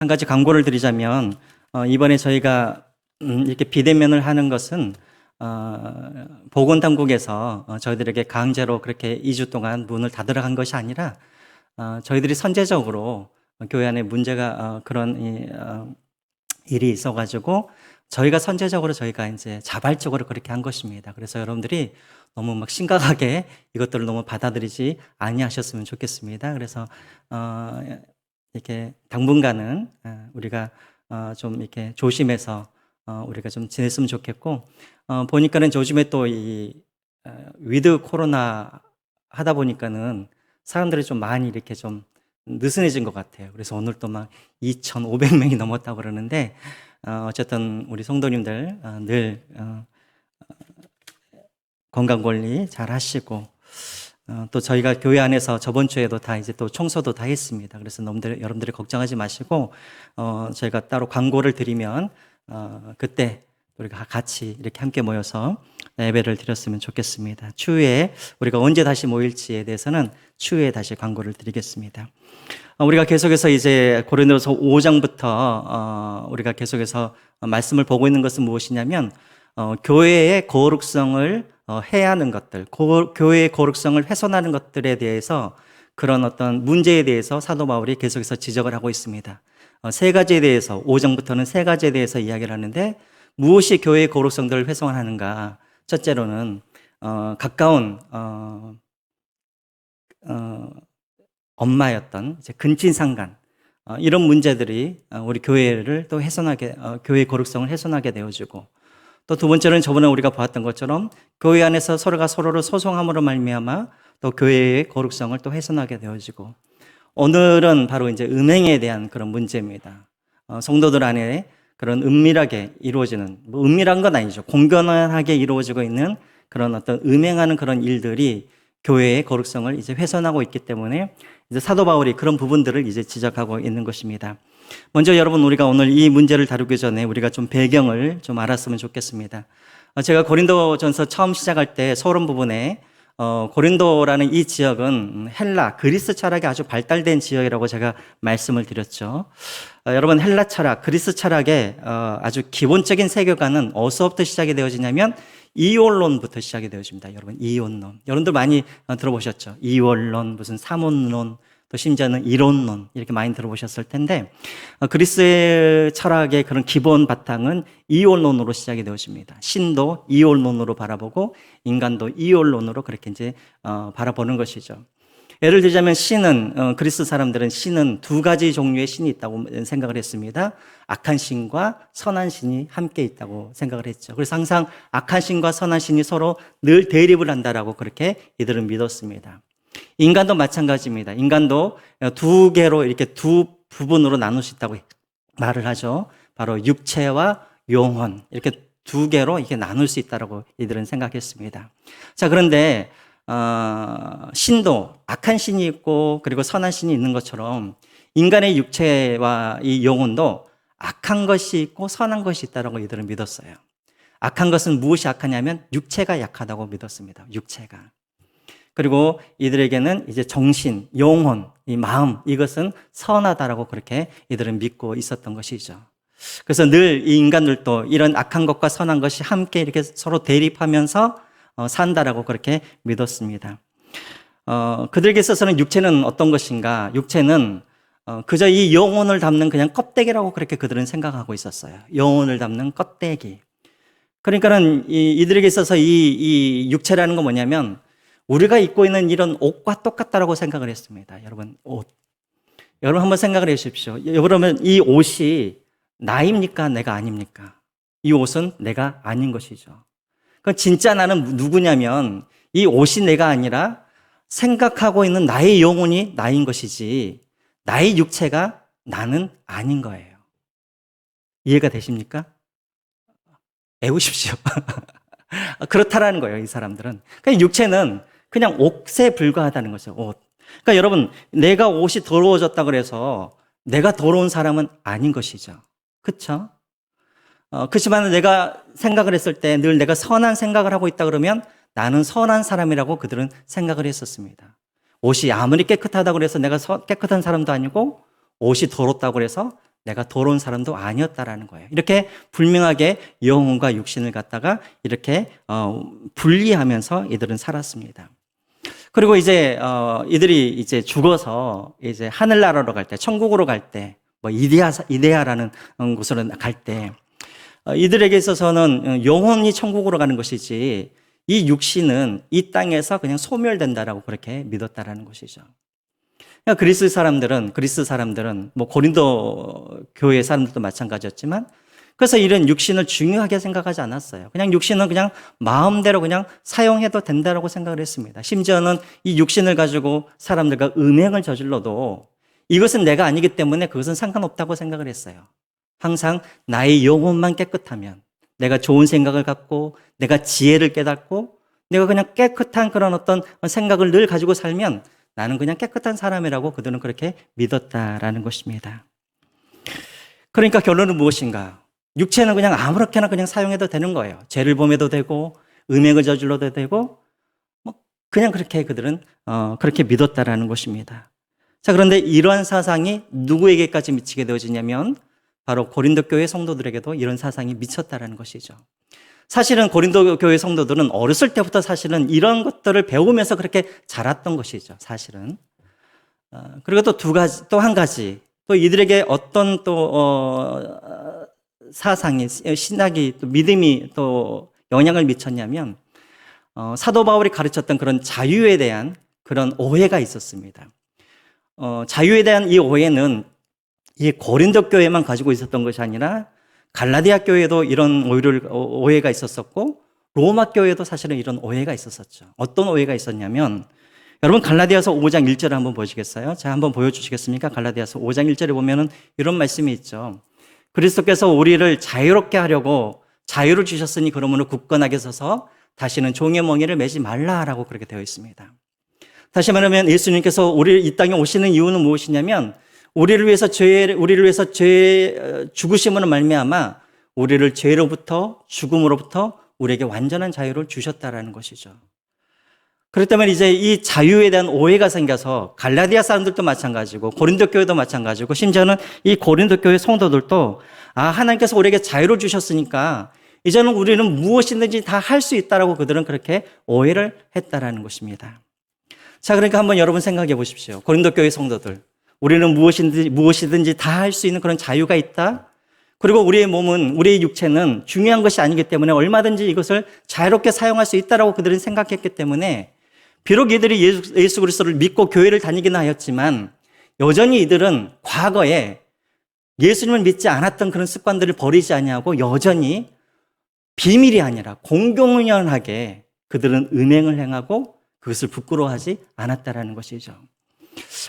한 가지 광고를 드리자면 이번에 저희가 이렇게 비대면을 하는 것은 보건당국에서 저희들에게 강제로 그렇게 2주 동안 문을 닫으러 간 것이 아니라 저희들이 선제적으로 교회 안에 문제가 그런 일이 있어가지고 저희가 이제 자발적으로 그렇게 한 것입니다. 그래서 여러분들이 너무 막 심각하게 이것들을 너무 받아들이지 아니하셨으면 좋겠습니다. 그래서 이렇게 당분간은 우리가 좀 이렇게 조심해서 우리가 좀 지냈으면 좋겠고, 보니까는 요즘에 또 이 위드 코로나 하다 보니까는 사람들이 좀 많이 이렇게 좀 느슨해진 것 같아요. 그래서 오늘 또 막 2,500명이 넘었다고 그러는데, 어쨌든 우리 성도님들 늘 건강 관리 잘 하시고, 또 저희가 교회 안에서 저번 주에도 다 이제 또 청소도 다 했습니다. 그래서 여러분들이 걱정하지 마시고, 저희가 따로 광고를 드리면 그때 우리가 같이 이렇게 함께 모여서 예배를 드렸으면 좋겠습니다. 추후에 우리가 언제 다시 모일지에 대해서는 추후에 다시 광고를 드리겠습니다. 우리가 계속해서 이제 고린도서 5장부터 우리가 계속해서 말씀을 보고 있는 것은 무엇이냐면 교회의 거룩성을 해하는 것들, 교회의 거룩성을 훼손하는 것들에 대해서 그런 어떤 문제에 대해서 사도 바울이 계속해서 지적을 하고 있습니다. 세 가지에 대해서 5장부터는 세 가지에 대해서 이야기를 하는데 무엇이 교회의 거룩성들을 훼손하는가? 첫째로는 가까운 엄마였던 이제 근친상간 이런 문제들이 우리 교회를 또 교회의 거룩성을 훼손하게 되어지고, 또 두 번째는 저번에 우리가 보았던 것처럼 교회 안에서 서로가 서로를 소송함으로 말미암아 또 교회의 거룩성을 또 훼손하게 되어지고, 오늘은 바로 이제 음행에 대한 그런 문제입니다. 성도들 안에 그런 은밀하게 이루어지는, 은밀한 건 아니죠. 공견하게 이루어지고 있는 그런 어떤 음행하는 그런 일들이 교회의 거룩성을 이제 훼손하고 있기 때문에 이제 사도 바울이 그런 부분들을 이제 지적하고 있는 것입니다. 먼저 여러분, 우리가 오늘 이 문제를 다루기 전에 우리가 좀 배경을 좀 알았으면 좋겠습니다. 제가 고린도전서 처음 시작할 때 서론 부분에 고린도라는 이 지역은 헬라, 그리스 철학이 아주 발달된 지역이라고 제가 말씀을 드렸죠. 여러분, 헬라 철학, 그리스 철학의 아주 기본적인 세계관은 어디서부터 시작이 되어지냐면 이원론부터 시작이 되어집니다. 여러분, 이원론. 여러분들 많이 들어보셨죠? 이원론, 무슨 삼원론, 또 심지어는 이론론 이렇게 많이 들어보셨을 텐데, 그리스의 철학의 그런 기본 바탕은 이원론으로 시작이 되어집니다. 신도 이원론으로 바라보고 인간도 이원론으로 그렇게 이제 바라보는 것이죠. 예를 들자면 신은, 그리스 사람들은 신은 두 가지 종류의 신이 있다고 생각을 했습니다. 악한 신과 선한 신이 함께 있다고 생각을 했죠. 그래서 항상 악한 신과 선한 신이 서로 늘 대립을 한다라고 그렇게 이들은 믿었습니다. 인간도 마찬가지입니다. 인간도 두 개로 이렇게 두 부분으로 나눌 수 있다고 말을 하죠. 바로 육체와 영혼, 이렇게 두 개로 이렇게 나눌 수 있다고 이들은 생각했습니다. 자, 그런데 신도 악한 신이 있고 그리고 선한 신이 있는 것처럼 인간의 육체와 이 영혼도 악한 것이 있고 선한 것이 있다고 이들은 믿었어요. 악한 것은 무엇이 악하냐면 육체가 약하다고 믿었습니다. 육체가. 그리고 이들에게는 이제 정신, 영혼, 이 마음, 이것은 선하다라고 그렇게 이들은 믿고 있었던 것이죠. 그래서 늘 이 인간들도 이런 악한 것과 선한 것이 함께 이렇게 서로 대립하면서 산다라고 그렇게 믿었습니다. 그들에게 있어서는 육체는 어떤 것인가? 육체는 그저 이 영혼을 담는 그냥 껍데기라고 그렇게 그들은 생각하고 있었어요. 영혼을 담는 껍데기. 그러니까는 이들에게 있어서 이 육체라는 건 뭐냐면 우리가 입고 있는 이런 옷과 똑같다라고 생각을 했습니다. 여러분, 옷. 여러분 한번 생각을 해 주십시오. 여러분, 이 옷이 나입니까? 내가 아닙니까? 이 옷은 내가 아닌 것이죠. 그 진짜 나는 누구냐면 이 옷이 내가 아니라 생각하고 있는 나의 영혼이 나인 것이지 나의 육체가 나는 아닌 거예요. 이해가 되십니까? 애우십시오. 그렇다라는 거예요, 이 사람들은. 그러니까 육체는 그냥 옷에 불과하다는 거죠, 옷. 그러니까 여러분, 내가 옷이 더러워졌다 그래서 내가 더러운 사람은 아닌 것이죠. 그렇죠? 그렇지만 내가 생각을 했을 때 늘 내가 선한 생각을 하고 있다 그러면 나는 선한 사람이라고 그들은 생각을 했었습니다. 옷이 아무리 깨끗하다고 해서 내가 깨끗한 사람도 아니고 옷이 더럽다고 해서 내가 더러운 사람도 아니었다라는 거예요. 이렇게 분명하게 영혼과 육신을 갖다가 이렇게 분리하면서 이들은 살았습니다. 그리고 이제 이들이 이제 죽어서 이제 하늘나라로 갈 때, 천국으로 갈 때, 뭐 이데아라는 곳으로 갈 때, 이들에게 있어서는 영혼이 천국으로 가는 것이지 이 육신은 이 땅에서 그냥 소멸된다라고 그렇게 믿었다라는 것이죠. 그러니까 그리스 사람들은 뭐 고린도 교회 사람들도 마찬가지였지만, 그래서 이런 육신을 중요하게 생각하지 않았어요. 그냥 육신은 그냥 마음대로 그냥 사용해도 된다라고 생각을 했습니다. 심지어는 이 육신을 가지고 사람들과 음행을 저질러도 이것은 내가 아니기 때문에 그것은 상관없다고 생각을 했어요. 항상 나의 영혼만 깨끗하면, 내가 좋은 생각을 갖고 내가 지혜를 깨닫고 내가 그냥 깨끗한 그런 어떤 생각을 늘 가지고 살면 나는 그냥 깨끗한 사람이라고 그들은 그렇게 믿었다라는 것입니다. 그러니까 결론은 무엇인가? 육체는 그냥 아무렇게나 그냥 사용해도 되는 거예요. 죄를 범해도 되고 음행을 저질러도 되고 뭐 그냥 그렇게 그들은 그렇게 믿었다라는 것입니다. 자, 그런데 이러한 사상이 누구에게까지 미치게 되어지냐면 바로 고린도 교회 성도들에게도 이런 사상이 미쳤다라는 것이죠. 사실은 고린도 교회 성도들은 어렸을 때부터 사실은 이런 것들을 배우면서 그렇게 자랐던 것이죠. 사실은. 그리고 또 한 가지, 또 이들에게 어떤 사상이, 신학이, 또 믿음이 또 영향을 미쳤냐면, 사도 바울이 가르쳤던 그런 자유에 대한 그런 오해가 있었습니다. 자유에 대한 이 오해는 이 고린도 교회만 가지고 있었던 것이 아니라 갈라디아 교회도 이런 오해가 있었었고 로마 교회도 사실은 이런 오해가 있었었죠. 어떤 오해가 있었냐면, 여러분 갈라디아서 5장 1절을 한번 보시겠어요? 제가 한번 보여주시겠습니까? 갈라디아서 5장 1절에 보면은 이런 말씀이 있죠. 그리스도께서 우리를 자유롭게 하려고 자유를 주셨으니 그러므로 굳건하게 서서 다시는 종의 멍에를 매지 말라라고 그렇게 되어 있습니다. 다시 말하면 예수님께서 우리 이 땅에 오시는 이유는 무엇이냐면 우리를 위해서 죄 죽으심으로 말미암아 우리를 죄로부터 죽음으로부터 우리에게 완전한 자유를 주셨다라는 것이죠. 그렇기 때문에 이제 이 자유에 대한 오해가 생겨서 갈라디아 사람들도 마찬가지고 고린도 교회도 마찬가지고 심지어는 이 고린도 교회 성도들도 하나님께서 우리에게 자유를 주셨으니까 이제는 우리는 무엇이든지 다 할 수 있다라고 그들은 그렇게 오해를 했다라는 것입니다. 자, 그러니까 한번 여러분 생각해 보십시오. 고린도 교회 성도들, 우리는 무엇이든지 다 할 수 있는 그런 자유가 있다. 그리고 우리의 몸은, 우리의 육체는 중요한 것이 아니기 때문에 얼마든지 이것을 자유롭게 사용할 수 있다라고 그들은 생각했기 때문에 비록 이들이 예수 그리스도를 믿고 교회를 다니긴 하였지만 여전히 이들은 과거에 예수님을 믿지 않았던 그런 습관들을 버리지 아니하고 여전히 비밀이 아니라 공공연하게 그들은 음행을 행하고 그것을 부끄러워하지 않았다라는 것이죠.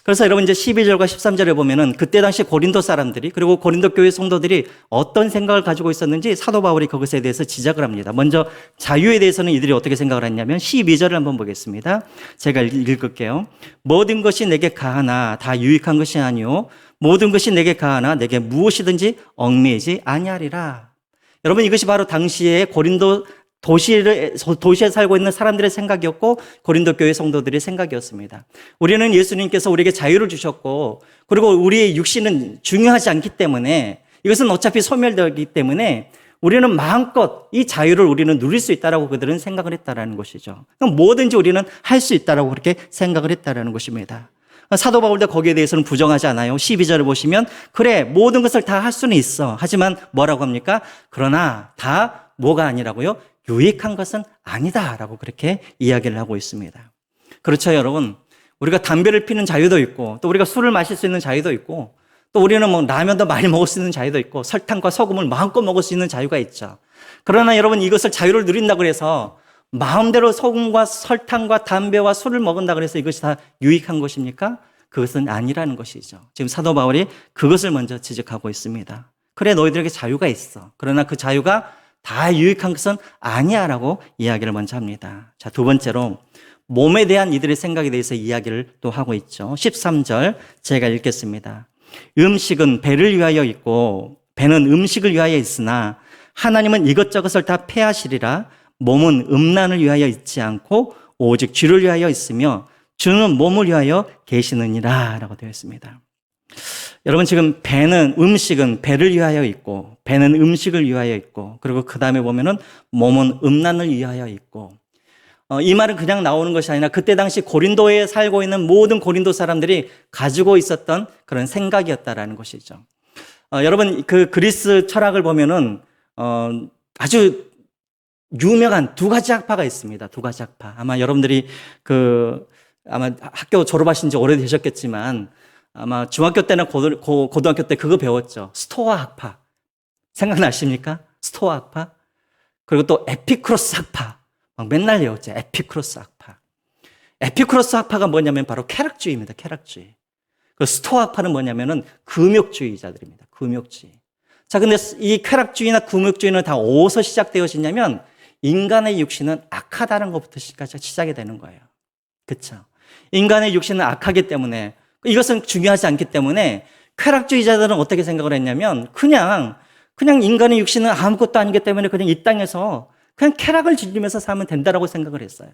그래서 여러분 이제 12절과 13절에 보면은 그때 당시 고린도 사람들이 그리고 고린도 교회 성도들이 어떤 생각을 가지고 있었는지 사도 바울이 그것에 대해서 지적을 합니다. 먼저 자유에 대해서는 이들이 어떻게 생각을 했냐면 12절을 한번 보겠습니다. 제가 읽을게요. 모든 것이 내게 가하나 다 유익한 것이 아니요 모든 것이 내게 가하나 내게 무엇이든지 얽매이지 아니하리라. 여러분 이것이 바로 당시에 고린도 도시에 살고 있는 사람들의 생각이었고 고린도 교회 성도들의 생각이었습니다. 우리는 예수님께서 우리에게 자유를 주셨고 그리고 우리의 육신은 중요하지 않기 때문에 이것은 어차피 소멸되기 때문에 우리는 마음껏 이 자유를 우리는 누릴 수 있다라고 그들은 생각을 했다라는 것이죠. 그럼 뭐든지 우리는 할 수 있다라고 그렇게 생각을 했다라는 것입니다. 사도 바울도 거기에 대해서는 부정하지 않아요. 12절을 보시면 그래 모든 것을 다 할 수는 있어. 하지만 뭐라고 합니까? 그러나 다 뭐가 아니라고요? 유익한 것은 아니다라고 그렇게 이야기를 하고 있습니다. 그렇죠, 여러분. 우리가 담배를 피는 자유도 있고 또 우리가 술을 마실 수 있는 자유도 있고 또 우리는 뭐 라면도 많이 먹을 수 있는 자유도 있고 설탕과 소금을 마음껏 먹을 수 있는 자유가 있죠. 그러나 여러분 이것을 자유를 누린다고 해서 마음대로 소금과 설탕과 담배와 술을 먹는다고 해서 이것이 다 유익한 것입니까? 그것은 아니라는 것이죠. 지금 사도 바울이 그것을 먼저 지적하고 있습니다. 그래 너희들에게 자유가 있어. 그러나 그 자유가 다 유익한 것은 아니야 라고 이야기를 먼저 합니다. 자, 두 번째로 몸에 대한 이들의 생각에 대해서 이야기를 또 하고 있죠. 13절 제가 읽겠습니다. 음식은 배를 위하여 있고 배는 음식을 위하여 있으나 하나님은 이것저것을 다 폐하시리라. 몸은 음란을 위하여 있지 않고 오직 주를 위하여 있으며 주는 몸을 위하여 계시느니라 라고 되어 있습니다. 여러분 지금 배는 음식은 배를 위하여 있고 배는 음식을 위하여 있고 그리고 그 다음에 보면은 몸은 음란을 위하여 있고 이 말은 그냥 나오는 것이 아니라 그때 당시 고린도에 살고 있는 모든 고린도 사람들이 가지고 있었던 그런 생각이었다라는 것이죠. 여러분 그 그리스 철학을 보면은 아주 유명한 두 가지 학파가 있습니다. 두 가지 학파. 아마 여러분들이 아마 학교 졸업하신 지 오래되셨겠지만 아마 중학교 때나 고등학교 때 그거 배웠죠. 스토아 학파. 생각나십니까? 스토아 학파. 그리고 또 에피쿠로스 학파. 막 맨날 배웠죠. 에피쿠로스 학파. 에피쿠로스 학파가 뭐냐면 바로 쾌락주의입니다. 쾌락주의. 그 스토아 학파는 뭐냐면은 금욕주의자들입니다. 금욕주의. 자, 근데 이 쾌락주의나 금욕주의는 다 어디서 시작되어지냐면 인간의 육신은 악하다는 것부터 시작이 되는 거예요. 그렇죠? 인간의 육신은 악하기 때문에 이것은 중요하지 않기 때문에 쾌락주의자들은 어떻게 생각을 했냐면 그냥 인간의 육신은 아무것도 아니기 때문에 그냥 이 땅에서 그냥 쾌락을 즐기면서 살면 된다라고 생각을 했어요.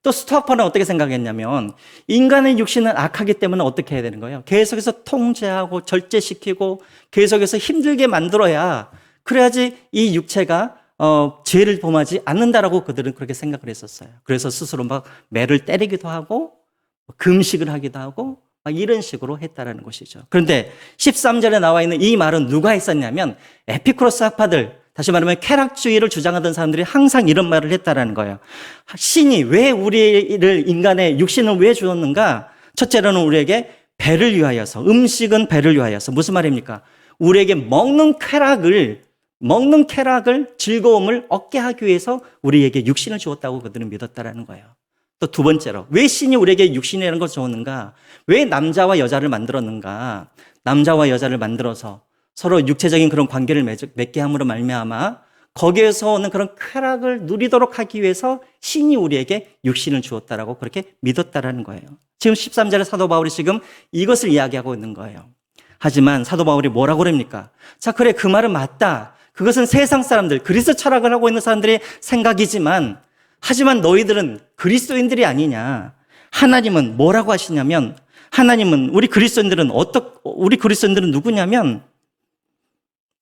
또 스토아파는 어떻게 생각했냐면 인간의 육신은 악하기 때문에 어떻게 해야 되는 거예요? 계속해서 통제하고 절제시키고 계속해서 힘들게 만들어야 그래야지 이 육체가 죄를 범하지 않는다라고 그들은 그렇게 생각을 했었어요. 그래서 스스로 막 매를 때리기도 하고 금식을 하기도 하고 막 이런 식으로 했다라는 것이죠. 그런데 13절에 나와 있는 이 말은 누가 했었냐면 에피쿠로스 학파들, 다시 말하면 쾌락주의를 주장하던 사람들이 항상 이런 말을 했다라는 거예요. 신이 왜 우리를 인간의 육신을 왜 주었는가? 첫째로는 우리에게 배를 위하여서, 음식은 배를 위하여서. 무슨 말입니까? 우리에게 먹는 쾌락을 즐거움을 얻게 하기 위해서 우리에게 육신을 주었다고 그들은 믿었다라는 거예요. 또 두 번째로 왜 신이 우리에게 육신이라는 걸 주었는가? 왜 남자와 여자를 만들었는가? 남자와 여자를 만들어서 서로 육체적인 그런 관계를 맺게 함으로 말미암아 거기에서 오는 그런 쾌락을 누리도록 하기 위해서 신이 우리에게 육신을 주었다라고 그렇게 믿었다라는 거예요. 지금 13절에 사도 바울이 지금 이것을 이야기하고 있는 거예요. 하지만 사도 바울이 뭐라고 그럽니까? 자, 그래, 그 말은 맞다. 그것은 세상 사람들, 그리스도 철학을 하고 있는 사람들의 생각이지만 하지만 너희들은 그리스도인들이 아니냐. 하나님은 뭐라고 하시냐면 하나님은 우리 그리스도인들은 누구냐면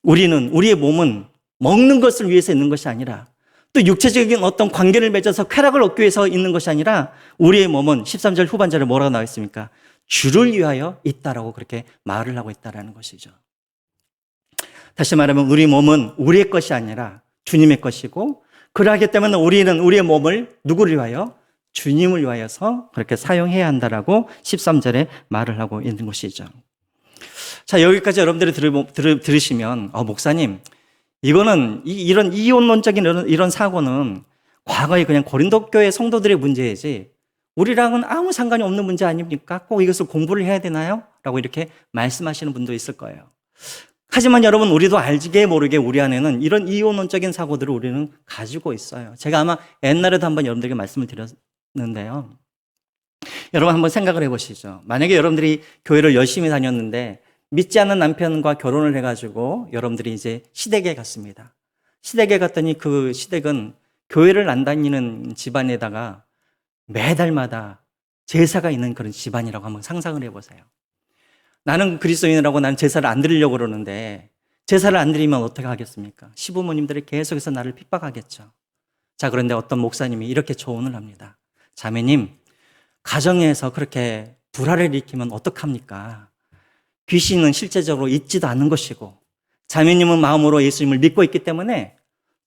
우리의 몸은 먹는 것을 위해서 있는 것이 아니라 또 육체적인 어떤 관계를 맺어서 쾌락을 얻기 위해서 있는 것이 아니라 우리의 몸은 13절 후반절에 뭐라고 나와 있습니까? 주를 위하여 있다라고 그렇게 말을 하고 있다라는 것이죠. 다시 말하면 우리 몸은 우리의 것이 아니라 주님의 것이고 그러하기 때문에 우리는 우리의 몸을 누구를 위하여? 주님을 위하여서 그렇게 사용해야 한다라고 13절에 말을 하고 있는 것이죠. 자, 여기까지 여러분들이 들으시면 목사님, 이거는 이런 이혼론적인 이런 사고는 과거에 그냥 고린도 교회 성도들의 문제이지 우리랑은 아무 상관이 없는 문제 아닙니까? 꼭 이것을 공부를 해야 되나요? 라고 이렇게 말씀하시는 분도 있을 거예요. 하지만 여러분, 우리도 알게 모르게 우리 안에는 이런 이혼론적인 사고들을 우리는 가지고 있어요. 제가 아마 옛날에도 한번 여러분들에게 말씀을 드렸는데요. 여러분 한번 생각을 해보시죠. 만약에 여러분들이 교회를 열심히 다녔는데 믿지 않는 남편과 결혼을 해가지고 여러분들이 이제 시댁에 갔습니다. 시댁에 갔더니 그 시댁은 교회를 안 다니는 집안에다가 매달마다 제사가 있는 그런 집안이라고 한번 상상을 해보세요. 나는 그리스도인이라고 나는 제사를 안 드리려고 그러는데 제사를 안 드리면 어떻게 하겠습니까? 시부모님들이 계속해서 나를 핍박하겠죠. 자, 그런데 어떤 목사님이 이렇게 조언을 합니다. 자매님, 가정에서 그렇게 불화를 일으키면 어떡합니까? 귀신은 실제적으로 있지도 않는 것이고 자매님은 마음으로 예수님을 믿고 있기 때문에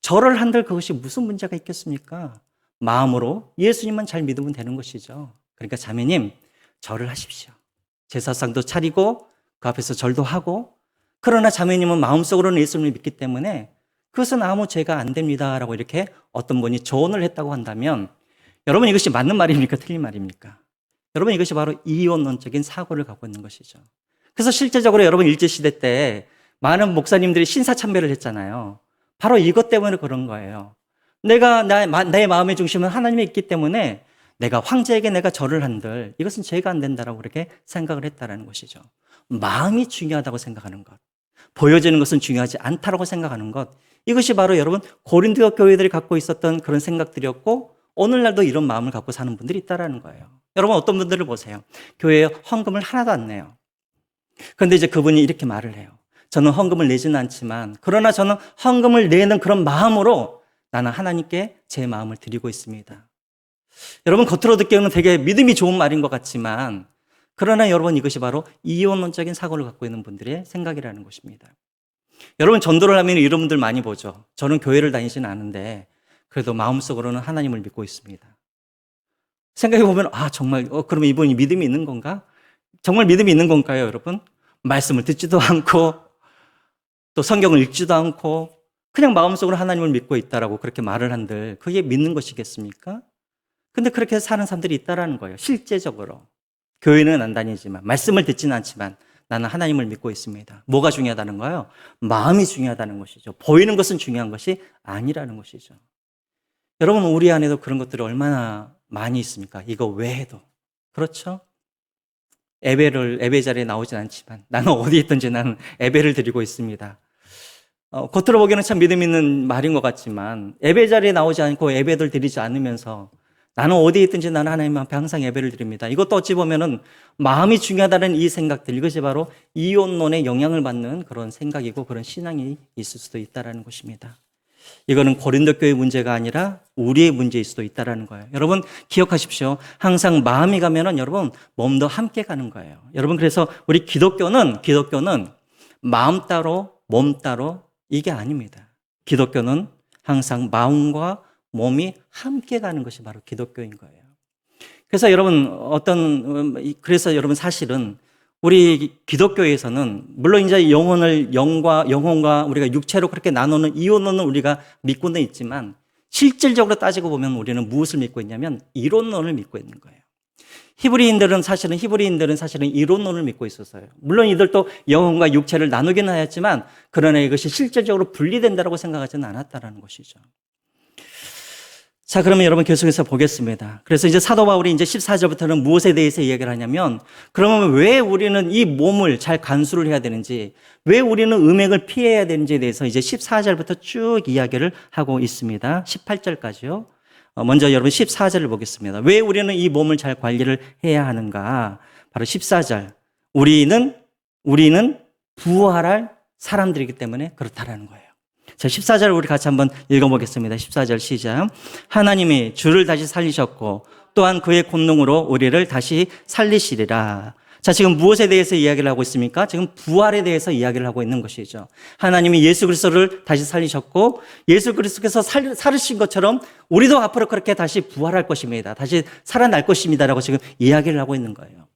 절을 한들 그것이 무슨 문제가 있겠습니까? 마음으로 예수님만 잘 믿으면 되는 것이죠. 그러니까 자매님, 절을 하십시오. 제사상도 차리고 그 앞에서 절도 하고 그러나 자매님은 마음속으로는 예수님을 믿기 때문에 그것은 아무 죄가 안 됩니다라고 이렇게 어떤 분이 조언을 했다고 한다면 여러분 이것이 맞는 말입니까? 틀린 말입니까? 여러분 이것이 바로 이혼론적인 사고를 갖고 있는 것이죠. 그래서 실제적으로 여러분 일제시대 때 많은 목사님들이 신사참배를 했잖아요. 바로 이것 때문에 그런 거예요. 내 마음의 중심은 하나님에 있기 때문에 내가 황제에게 내가 절을 한들 이것은 죄가 안 된다라고 그렇게 생각을 했다라는 것이죠. 마음이 중요하다고 생각하는 것, 보여지는 것은 중요하지 않다라고 생각하는 것, 이것이 바로 여러분 고린도 교회들이 갖고 있었던 그런 생각들이었고 오늘날도 이런 마음을 갖고 사는 분들이 있다라는 거예요. 여러분 어떤 분들을 보세요. 교회에 헌금을 하나도 안 내요. 그런데 이제 그분이 이렇게 말을 해요. 저는 헌금을 내지는 않지만, 그러나 저는 헌금을 내는 그런 마음으로 나는 하나님께 제 마음을 드리고 있습니다. 여러분, 겉으로 듣기에는 되게 믿음이 좋은 말인 것 같지만, 그러나 여러분, 이것이 바로 이혼론적인 사고를 갖고 있는 분들의 생각이라는 것입니다. 여러분, 전도를 하면 이런 분들 많이 보죠. 저는 교회를 다니지는 않은데 그래도 마음속으로는 하나님을 믿고 있습니다. 생각해 보면 정말 그러면 이분이 믿음이 있는 건가? 정말 믿음이 있는 건가요, 여러분? 말씀을 듣지도 않고 또 성경을 읽지도 않고 그냥 마음속으로 하나님을 믿고 있다라고 그렇게 말을 한들 그게 믿는 것이겠습니까? 근데 그렇게 사는 사람들이 있다라는 거예요. 실제적으로. 교회는 안 다니지만, 말씀을 듣지는 않지만 나는 하나님을 믿고 있습니다. 뭐가 중요하다는 거예요? 마음이 중요하다는 것이죠. 보이는 것은 중요한 것이 아니라는 것이죠. 여러분, 우리 안에도 그런 것들이 얼마나 많이 있습니까? 이거 외에도. 그렇죠? 예배 자리에 나오진 않지만 나는 어디 있든지 나는 예배를 드리고 있습니다. 겉으로 보기에는 참 믿음 있는 말인 것 같지만 예배 자리에 나오지 않고 예배를 드리지 않으면서 나는 어디에 있든지 나는 하나님 앞에 항상 예배를 드립니다. 이것도 어찌 보면은 마음이 중요하다는 이 생각들, 이것이 바로 이혼론에 영향을 받는 그런 생각이고 그런 신앙이 있을 수도 있다는 것입니다. 이거는 고린도 교회 문제가 아니라 우리의 문제일 수도 있다는 거예요. 여러분 기억하십시오. 항상 마음이 가면은 여러분 몸도 함께 가는 거예요. 여러분 그래서 우리 기독교는 마음 따로 몸 따로 이게 아닙니다. 기독교는 항상 마음과 몸이 함께 가는 것이 바로 기독교인 거예요. 그래서 여러분 사실은 우리 기독교에서는 물론 이제 영혼과 우리가 육체로 그렇게 나누는 이혼론은 우리가 믿고는 있지만 실질적으로 따지고 보면 우리는 무엇을 믿고 있냐면 이론론을 믿고 있는 거예요. 히브리인들은 사실은 이론론을 믿고 있었어요. 물론 이들도 영혼과 육체를 나누기는 하였지만 그러나 이것이 실질적으로 분리된다고 생각하지는 않았다는 것이죠. 자, 그러면 여러분 계속해서 보겠습니다. 그래서 이제 사도 바울이 이제 14절부터는 무엇에 대해서 이야기를 하냐면 그러면 왜 우리는 이 몸을 잘 간수를 해야 되는지, 왜 우리는 음행을 피해야 되는지에 대해서 이제 14절부터 쭉 이야기를 하고 있습니다. 18절까지요. 먼저 여러분 14절을 보겠습니다. 왜 우리는 이 몸을 잘 관리를 해야 하는가? 바로 14절. 우리는 부활할 사람들이기 때문에 그렇다라는 거예요. 자, 14절 우리 같이 한번 읽어보겠습니다. 14절 시작. 하나님이 주를 다시 살리셨고 또한 그의 권능으로 우리를 다시 살리시리라. 자, 지금 무엇에 대해서 이야기를 하고 있습니까? 지금 부활에 대해서 이야기를 하고 있는 것이죠. 하나님이 예수 그리스도를 다시 살리셨고 예수 그리스도께서 살으신 것처럼 우리도 앞으로 그렇게 다시 부활할 것입니다. 다시 살아날 것입니다라고 지금 이야기를 하고 있는 거예요.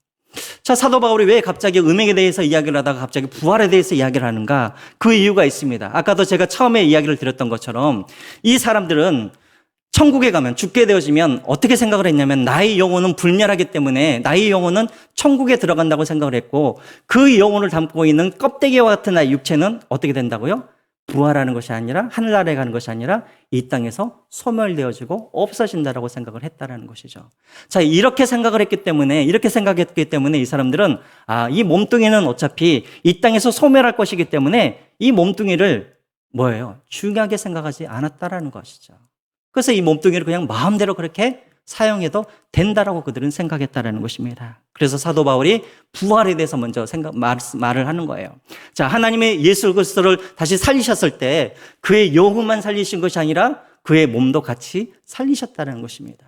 자, 사도 바울이 왜 갑자기 음행에 대해서 이야기를 하다가 갑자기 부활에 대해서 이야기를 하는가? 그 이유가 있습니다. 아까도 제가 처음에 이야기를 드렸던 것처럼 이 사람들은 천국에 가면 죽게 되어지면 어떻게 생각을 했냐면 나의 영혼은 불멸하기 때문에 나의 영혼은 천국에 들어간다고 생각을 했고 그 영혼을 담고 있는 껍데기와 같은 나의 육체는 어떻게 된다고요? 부활하는 것이 아니라 하늘나라에 가는 것이 아니라 이 땅에서 소멸되어지고 없어진다라고 생각을 했다라는 것이죠. 자, 이렇게 생각했기 때문에 이 사람들은 이 몸뚱이는 어차피 이 땅에서 소멸할 것이기 때문에 이 몸뚱이를 중요하게 생각하지 않았다라는 것이죠. 그래서 이 몸뚱이를 그냥 마음대로 그렇게 사용해도 된다라고 그들은 생각했다라는 것입니다. 그래서 사도 바울이 부활에 대해서 먼저 말을 하는 거예요. 자, 하나님의 예수 그리스도를 다시 살리셨을 때 그의 영혼만 살리신 것이 아니라 그의 몸도 같이 살리셨다는 것입니다.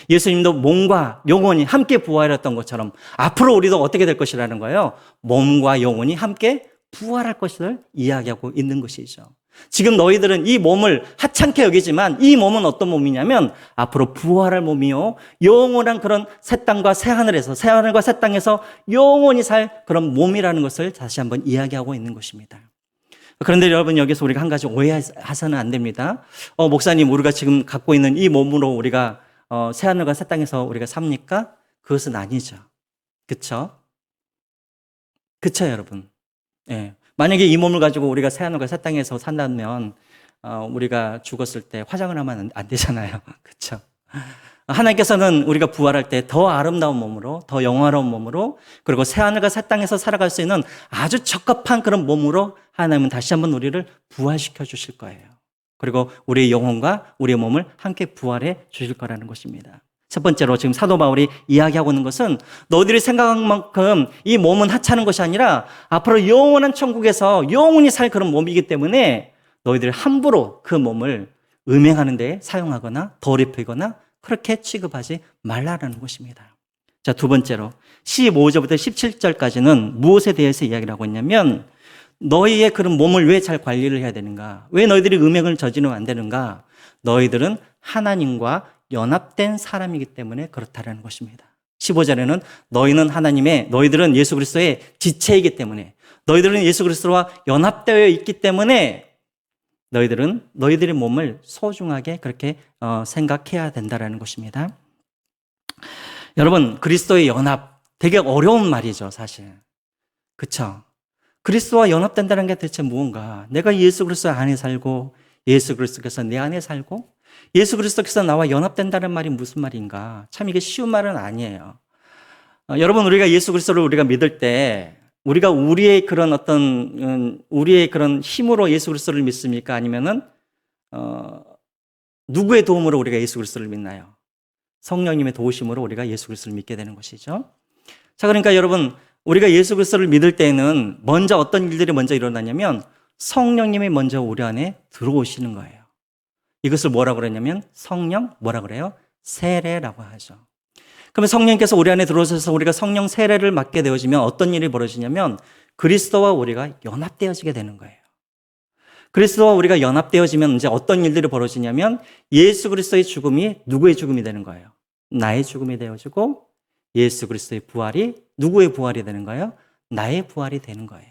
예수님도 몸과 영혼이 함께 부활했던 것처럼 앞으로 우리도 어떻게 될 것이라는 거예요? 몸과 영혼이 함께 부활할 것을 이야기하고 있는 것이죠. 지금 너희들은 이 몸을 하찮게 여기지만 이 몸은 어떤 몸이냐면 앞으로 부활할 몸이요 영원한 그런 새 땅과 새 하늘과 새 땅에서 영원히 살 그런 몸이라는 것을 다시 한번 이야기하고 있는 것입니다. 그런데 여러분 여기서 우리가 한 가지 오해해서는 안 됩니다. 목사님 우리가 지금 갖고 있는 이 몸으로 우리가 새 하늘과 새 땅에서 우리가 삽니까? 그것은 아니죠. 그렇죠? 여러분. 예. 만약에 이 몸을 가지고 우리가 새하늘과 새 땅에서 산다면 우리가 죽었을 때 화장을 하면 안 되잖아요. 그렇죠? 하나님께서는 우리가 부활할 때 더 아름다운 몸으로, 더 영화로운 몸으로, 그리고 새하늘과 새 땅에서 살아갈 수 있는 아주 적합한 그런 몸으로 하나님은 다시 한번 우리를 부활시켜 주실 거예요. 그리고 우리의 영혼과 우리의 몸을 함께 부활해 주실 거라는 것입니다. 첫 번째로 지금 사도 바울이 이야기하고 있는 것은 너희들이 생각한 만큼 이 몸은 하찮은 것이 아니라 앞으로 영원한 천국에서 영원히 살 그런 몸이기 때문에 너희들이 함부로 그 몸을 음행하는 데 사용하거나 더럽히거나 그렇게 취급하지 말라라는 것입니다. 자, 두 번째로 15절부터 17절까지는 무엇에 대해서 이야기를 하고 있냐면 너희의 그런 몸을 왜 잘 관리를 해야 되는가? 왜 너희들이 음행을 저지르면 안 되는가? 너희들은 하나님과 연합된 사람이기 때문에 그렇다라는 것입니다. 15절에는 너희들은 예수 그리스도의 지체이기 때문에 너희들은 예수 그리스도와 연합되어 있기 때문에 너희들의 몸을 소중하게 그렇게 생각해야 된다라는 것입니다. 여러분, 그리스도의 연합 되게 어려운 말이죠, 사실. 그렇죠? 그리스도와 연합된다는 게 대체 무언가? 내가 예수 그리스도 안에 살고 예수 그리스도께서 내 안에 살고 예수 그리스도께서 나와 연합된다는 말이 무슨 말인가? 참 이게 쉬운 말은 아니에요. 여러분, 우리가 예수 그리스도를 우리가 믿을 때 우리가 우리의 그런 힘으로 예수 그리스도를 믿습니까? 아니면은 누구의 도움으로 우리가 예수 그리스도를 믿나요? 성령님의 도우심으로 우리가 예수 그리스도를 믿게 되는 것이죠. 자, 그러니까 여러분, 우리가 예수 그리스도를 믿을 때에는 먼저 어떤 일들이 먼저 일어나냐면 성령님이 먼저 우리 안에 들어오시는 거예요. 이것을 뭐라고 그러냐면 뭐라 그래요? 세례라고 하죠. 그러면 성령님께서 우리 안에 들어오셔서 우리가 성령 세례를 맡게 되어지면 어떤 일이 벌어지냐면 그리스도와 우리가 연합되어지게 되는 거예요. 그리스도와 우리가 연합되어지면 이제 어떤 일들이 벌어지냐면 예수 그리스도의 죽음이 누구의 죽음이 되는 거예요? 나의 죽음이 되어지고 예수 그리스도의 부활이 누구의 부활이 되는 거예요? 나의 부활이 되는 거예요.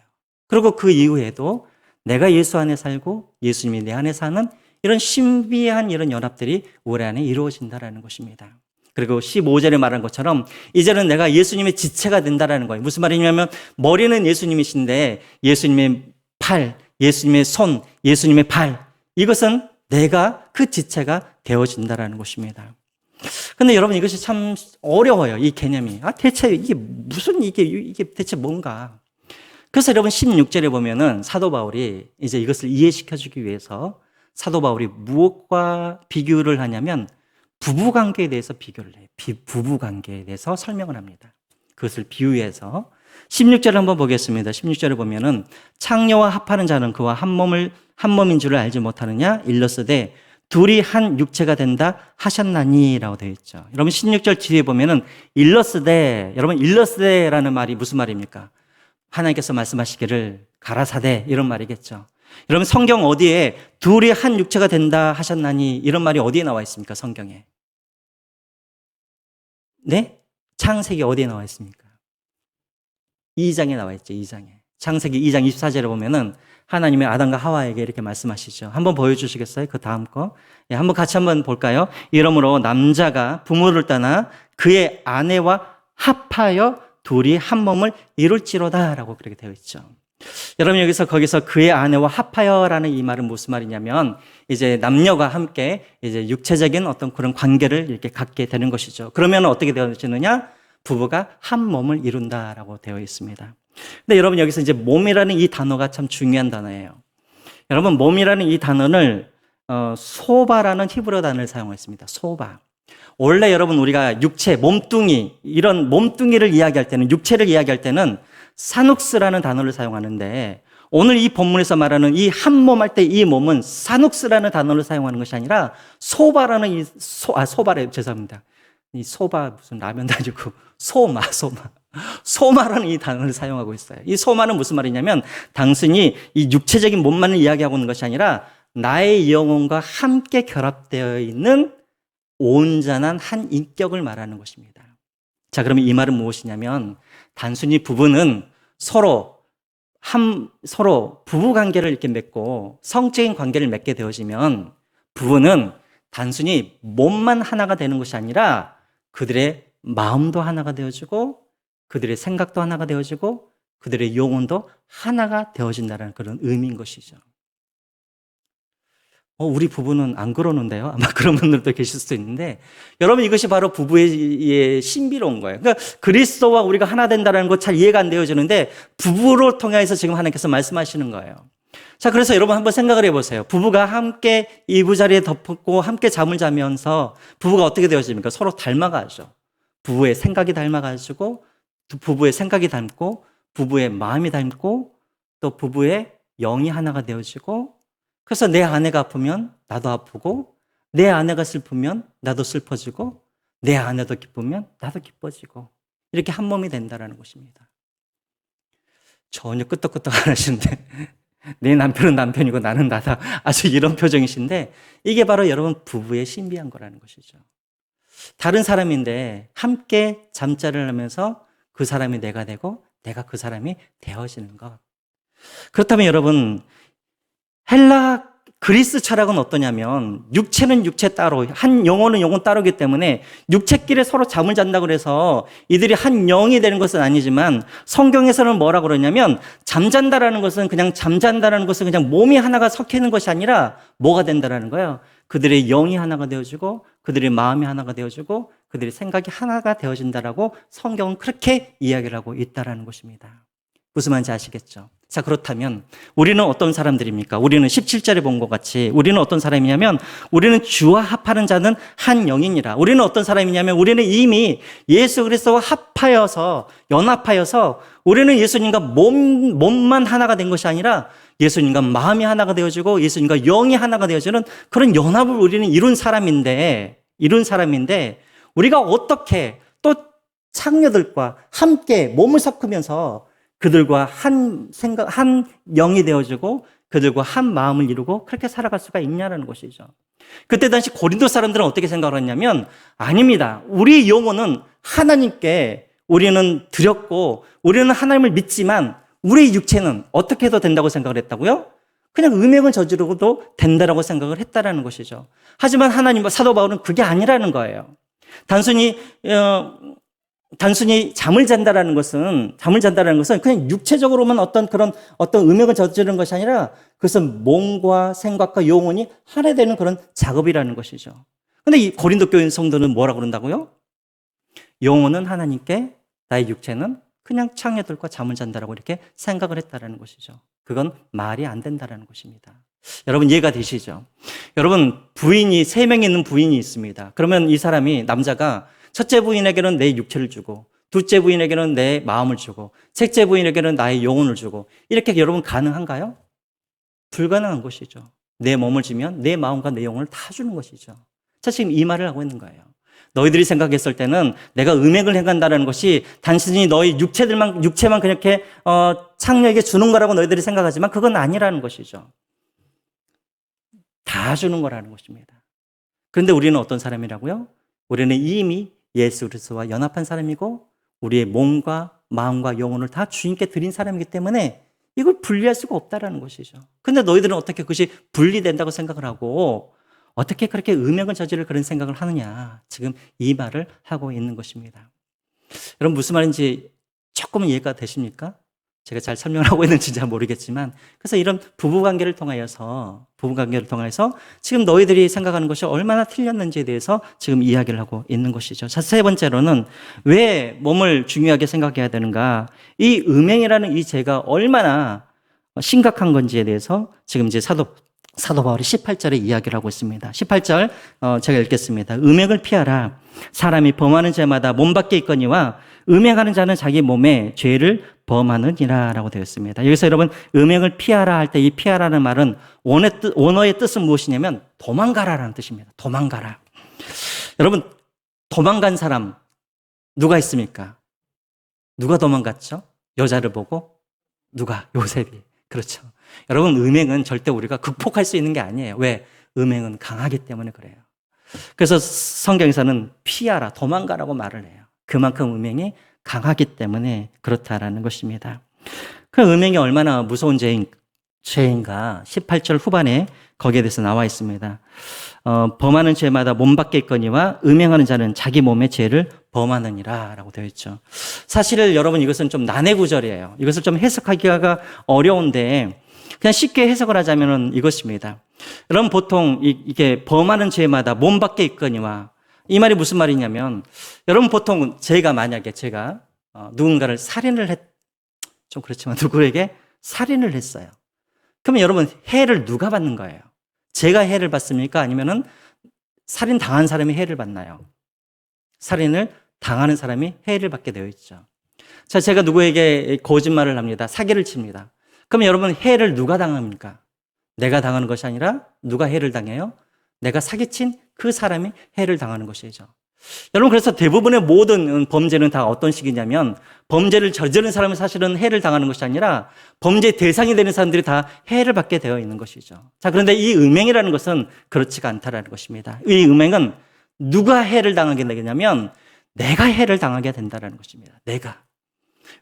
그리고 그 이후에도 내가 예수 안에 살고 예수님이 내 안에 사는 이런 신비한 이런 연합들이 우리 안에 이루어진다라는 것입니다. 그리고 15절에 말한 것처럼 이제는 내가 예수님의 지체가 된다라는 거예요. 무슨 말이냐면 머리는 예수님이신데 예수님의 팔, 예수님의 손, 예수님의 발, 이것은 내가 그 지체가 되어진다라는 것입니다. 근데 여러분, 이것이 참 어려워요, 이 개념이. 대체 이게 대체 뭔가. 그래서 여러분 16절에 보면은 사도 바울이 이제 이것을 이해시켜주기 위해서 사도 바울이 무엇과 비교를 하냐면 부부관계에 대해서 비교를 해요. 부부관계에 대해서 설명을 합니다. 그것을 비유해서 16절을 한번 보겠습니다. 16절에 보면은 창녀와 합하는 자는 그와 한 몸인 줄을 알지 못하느냐 일러스되 둘이 한 육체가 된다 하셨나니라고 되어 있죠. 여러분 16절 뒤에 보면은 일러스되라는 말이 무슨 말입니까? 하나님께서 말씀하시기를 가라사대 이런 말이겠죠. 여러분 성경 어디에 둘이 한 육체가 된다 하셨나니 이런 말이 어디에 나와 있습니까? 성경에. 네? 창세기 어디에 나와 있습니까? 2장에 나와 있죠. 2장에. 창세기 2장 24절에 보면은 하나님이 아담과 하와에게 이렇게 말씀하시죠. 한번 보여주시겠어요? 그 다음 거. 한번 같이 한번 볼까요? 이러므로 남자가 부모를 떠나 그의 아내와 합하여 둘이 한 몸을 이룰지로다 라고 그렇게 되어 있죠. 여러분 거기서 그의 아내와 합하여라는 이 말은 무슨 말이냐면 이제 남녀가 함께 이제 육체적인 어떤 그런 관계를 이렇게 갖게 되는 것이죠. 그러면 어떻게 되어지느냐? 부부가 한 몸을 이룬다라고 되어 있습니다. 근데 여러분 여기서 이제 몸이라는 이 단어가 참 중요한 단어예요. 여러분 몸이라는 이 단어를 소바라는 히브리어 단어를 사용했습니다. 소바. 원래 여러분 우리가 육체, 몸뚱이 이런 몸뚱이를 이야기할 때는 육체를 이야기할 때는 사눅스라는 단어를 사용하는데 오늘 이 본문에서 말하는 이 한 몸 할 때 이 몸은 사눅스라는 단어를 사용하는 것이 아니라 소바라는 소바래 죄송합니다. 이 소바 무슨 라면도 아니고 소마라는 이 단어를 사용하고 있어요. 이 소마는 무슨 말이냐면 단순히 이 육체적인 몸만을 이야기하고 있는 것이 아니라 나의 영혼과 함께 결합되어 있는 온전한 한 인격을 말하는 것입니다. 자, 그러면 이 말은 무엇이냐면 단순히 부부는 서로 부부 관계를 이렇게 맺고 성적인 관계를 맺게 되어지면 부부는 단순히 몸만 하나가 되는 것이 아니라 그들의 마음도 하나가 되어지고 그들의 생각도 하나가 되어지고 그들의 영혼도 하나가 되어진다는 그런 의미인 것이죠. 우리 부부는 안 그러는데요? 아마 그런 분들도 계실 수도 있는데 여러분 이것이 바로 부부의 신비로운 거예요. 그러니까 그리스도와 우리가 하나 된다는 것 잘 이해가 안 되어지는데 부부를 통해서 지금 하나님께서 말씀하시는 거예요. 자, 그래서 여러분 한번 생각을 해보세요. 부부가 함께 이부자리에 덮고 함께 잠을 자면서 부부가 어떻게 되어집니까? 서로 닮아가죠. 부부의 생각이 닮아가지고 부부의 생각이 닮고 부부의 마음이 닮고 또 부부의 영이 하나가 되어지고 그래서 내 아내가 아프면 나도 아프고 내 아내가 슬프면 나도 슬퍼지고 내 아내도 기쁘면 나도 기뻐지고 이렇게 한 몸이 된다는 것입니다. 전혀 끄떡끄떡 안 하시는데 내 남편은 남편이고 나는 나다. 아주 이런 표정이신데 이게 바로 여러분 부부의 신비한 거라는 것이죠. 다른 사람인데 함께 잠자리를 하면서 그 사람이 내가 되고 내가 그 사람이 되어지는 것. 그렇다면 여러분 헬라 그리스 철학은 어떠냐면 육체는 육체 따로 한 영혼은 영혼 따로기 때문에 육체끼리 서로 잠을 잔다고 그래서 이들이 한 영이 되는 것은 아니지만 성경에서는 뭐라고 그러냐면 잠잔다라는 것은 그냥 몸이 하나가 섞이는 것이 아니라 뭐가 된다라는 거예요. 그들의 영이 하나가 되어지고 그들의 마음이 하나가 되어지고 그들의 생각이 하나가 되어진다라고 성경은 그렇게 이야기를 하고 있다라는 것입니다. 무슨 말인지 아시겠죠? 자, 그렇다면 우리는 어떤 사람들입니까? 우리는 17절에 본 것 같이 우리는 어떤 사람이냐면 우리는 주와 합하는 자는 한 영이니라. 우리는 어떤 사람이냐면 우리는 이미 예수 그리스도와 합하여서 연합하여서 우리는 예수님과 몸만 하나가 된 것이 아니라 예수님과 마음이 하나가 되어지고 예수님과 영이 하나가 되어지는 그런 연합을 우리는 이룬 사람인데 우리가 어떻게 또 창녀들과 함께 몸을 섞으면서 그들과 한 영이 되어지고 그들과 한 마음을 이루고 그렇게 살아갈 수가 있냐는 것이죠. 그때 당시 고린도 사람들은 어떻게 생각을 했냐면 아닙니다. 우리 영혼은 하나님께 우리는 드렸고 우리는 하나님을 믿지만 우리 육체는 어떻게 해도 된다고 생각을 했다고요? 그냥 음행을 저지르고도 된다라고 생각을 했다라는 것이죠. 하지만 하나님과 사도 바울은 그게 아니라는 거예요. 단순히 잠을 잔다라는 것은 그냥 육체적으로만 어떤 음행을 저지르는 것이 아니라 그것은 몸과 생각과 영혼이 하나 되는 그런 작업이라는 것이죠. 근데 이 고린도 교인 성도는 뭐라고 그런다고요? 영혼은 하나님께 나의 육체는 그냥 창녀들과 잠을 잔다라고 이렇게 생각을 했다라는 것이죠. 그건 말이 안 된다라는 것입니다. 여러분 이해가 되시죠? 여러분 부인이 3명이 있는 부인이 있습니다. 그러면 이 사람이 남자가 첫째 부인에게는 내 육체를 주고 둘째 부인에게는 내 마음을 주고 셋째 부인에게는 나의 영혼을 주고 이렇게 여러분 가능한가요? 불가능한 것이죠. 내 몸을 주면 내 마음과 내 영혼을 다 주는 것이죠. 자, 지금 이 말을 하고 있는 거예요. 너희들이 생각했을 때는 내가 음행을 행한다는 것이 단순히 너희 육체만 그렇게 창녀에게 주는 거라고 너희들이 생각하지만 그건 아니라는 것이죠. 다 주는 거라는 것입니다. 그런데 우리는 어떤 사람이라고요? 우리는 이미 예수 그리스도와 연합한 사람이고 우리의 몸과 마음과 영혼을 다 주님께 드린 사람이기 때문에 이걸 분리할 수가 없다라는 것이죠. 근데 너희들은 어떻게 그것이 분리된다고 생각을 하고 어떻게 그렇게 음행을 저지를 그런 생각을 하느냐. 지금 이 말을 하고 있는 것입니다. 여러분 무슨 말인지 조금은 이해가 되십니까? 제가 잘 설명을 하고 있는지 잘 모르겠지만 그래서 이런 부부관계를 통하여서 지금 너희들이 생각하는 것이 얼마나 틀렸는지에 대해서 지금 이야기를 하고 있는 것이죠. 자, 세 번째로는 왜 몸을 중요하게 생각해야 되는가? 이 음행이라는 이 죄가 얼마나 심각한 건지에 대해서 지금 이제 사도 바울이 18절에 이야기를 하고 있습니다. 18절 제가 읽겠습니다. 음행을 피하라. 사람이 범하는 죄마다 몸 밖에 있거니와 음행하는 자는 자기 몸에 죄를 범하느니라 라고 되어 있습니다. 여기서 여러분 음행을 피하라 할 때 이 피하라는 말은 원어의 뜻은 무엇이냐면 도망가라라는 뜻입니다. 도망가라. 여러분 도망간 사람 누가 있습니까? 누가 도망갔죠? 여자를 보고 누가? 요셉이. 그렇죠. 여러분 음행은 절대 우리가 극복할 수 있는 게 아니에요. 왜? 음행은 강하기 때문에 그래요. 그래서 성경에서는 피하라, 도망가라고 말을 해요. 그만큼 음행이 강하기 때문에 그렇다라는 것입니다. 그 음행이 얼마나 무서운 죄인가 18절 후반에 거기에 대해서 나와 있습니다. 범하는 죄마다 몸 밖에 있거니와 음행하는 자는 자기 몸의 죄를 범하느니라 라고 되어 있죠. 사실 여러분 이것은 좀 난해 구절이에요. 이것을 좀 해석하기가 어려운데 그냥 쉽게 해석을 하자면 이것입니다. 여러분 보통 이게 범하는 죄마다 몸 밖에 있거니와 이 말이 무슨 말이냐면 여러분 보통 만약에 제가 누군가를 살인을 좀 그렇지만 누구에게 살인을 했어요. 그러면 여러분, 해를 누가 받는 거예요? 제가 해를 받습니까? 아니면은 살인 당한 사람이 해를 받나요? 살인을 당하는 사람이 해를 받게 되어 있죠. 자, 제가 누구에게 거짓말을 합니다. 사기를 칩니다. 그럼 여러분, 해를 누가 당합니까? 내가 당하는 것이 아니라 누가 해를 당해요? 내가 사기친 그 사람이 해를 당하는 것이죠. 여러분, 그래서 대부분의 모든 범죄는 다 어떤 식이냐면, 범죄를 저지른 사람은 사실은 해를 당하는 것이 아니라 범죄 대상이 되는 사람들이 다 해를 받게 되어 있는 것이죠. 자, 그런데 이 음행이라는 것은 그렇지가 않다라는 것입니다. 이 음행은 누가 해를 당하게 되냐면 내가 해를 당하게 된다는 것입니다. 내가.